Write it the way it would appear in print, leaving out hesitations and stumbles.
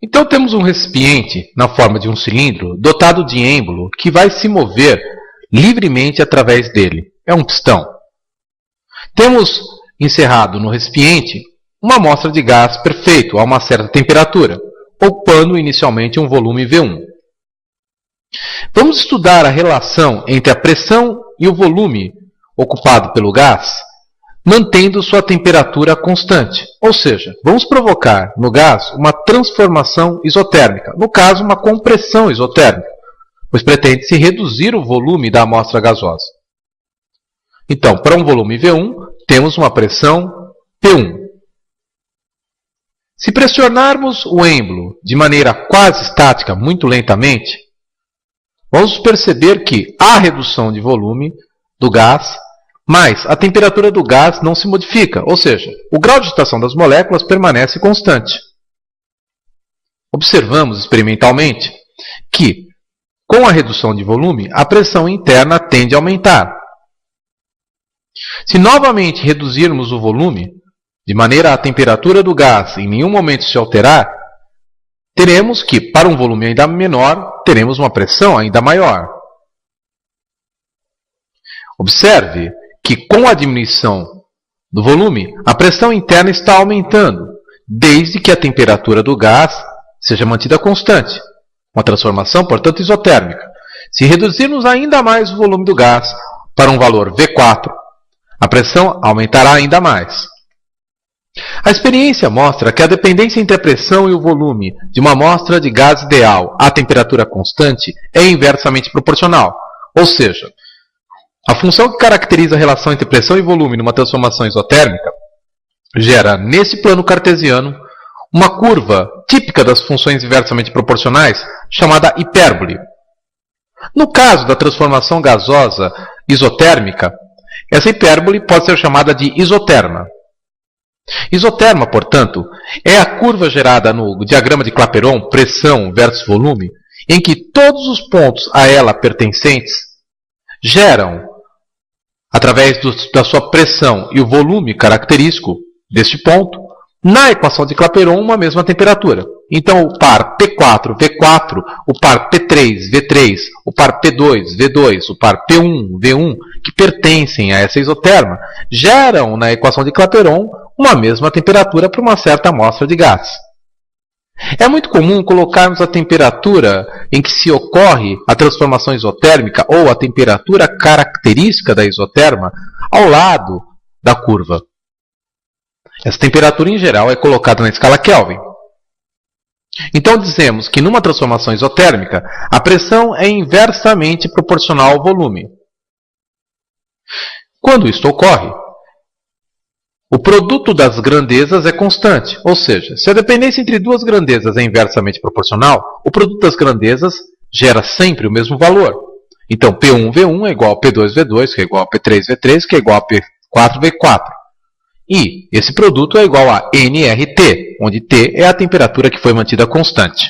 Então temos um recipiente na forma de um cilindro dotado de êmbolo que vai se mover livremente através dele. É um pistão. Temos encerrado no recipiente uma amostra de gás perfeito a uma certa temperatura, ocupando inicialmente um volume V1. Vamos estudar a relação entre a pressão e o volume ocupado pelo gás, mantendo sua temperatura constante. Ou seja, vamos provocar no gás uma transformação isotérmica, no caso, uma compressão isotérmica, pois pretende-se reduzir o volume da amostra gasosa. Então, para um volume V1, temos uma pressão P1. Se pressionarmos o êmbolo de maneira quase estática, muito lentamente, vamos perceber que há redução de volume do gás, mas a temperatura do gás não se modifica, ou seja, o grau de agitação das moléculas permanece constante. Observamos experimentalmente que, com a redução de volume, a pressão interna tende a aumentar. Se novamente reduzirmos o volume, de maneira a temperatura do gás em nenhum momento se alterar, teremos que, para um volume ainda menor, teremos uma pressão ainda maior. Observe que, com a diminuição do volume, a pressão interna está aumentando, desde que a temperatura do gás seja mantida constante. Uma transformação, portanto, isotérmica. Se reduzirmos ainda mais o volume do gás para um valor V4, a pressão aumentará ainda mais. A experiência mostra que a dependência entre a pressão e o volume de uma amostra de gás ideal à temperatura constante é inversamente proporcional, ou seja, a função que caracteriza a relação entre pressão e volume numa transformação isotérmica gera, nesse plano cartesiano, uma curva típica das funções inversamente proporcionais, chamada hipérbole. No caso da transformação gasosa isotérmica, essa hipérbole pode ser chamada de isoterma. Isoterma, portanto, é a curva gerada no diagrama de Clapeyron, pressão versus volume, em que todos os pontos a ela pertencentes geram, através da sua pressão e o volume característico deste ponto, na equação de Clapeyron, uma mesma temperatura. Então, o par P4, V4, o par P3, V3, o par P2, V2, o par P1, V1, que pertencem a essa isoterma, geram na equação de Clapeyron uma mesma temperatura para uma certa amostra de gás. É muito comum colocarmos a temperatura em que se ocorre a transformação isotérmica ou a temperatura característica da isoterma ao lado da curva. Essa temperatura, em geral, é colocada na escala Kelvin. Então, dizemos que numa transformação isotérmica, a pressão é inversamente proporcional ao volume. Quando isto ocorre, o produto das grandezas é constante, ou seja, se a dependência entre duas grandezas é inversamente proporcional, o produto das grandezas gera sempre o mesmo valor. Então, P1V1 é igual a P2V2, que é igual a P3V3, que é igual a P4V4. E esse produto é igual a nRT, onde T é a temperatura que foi mantida constante.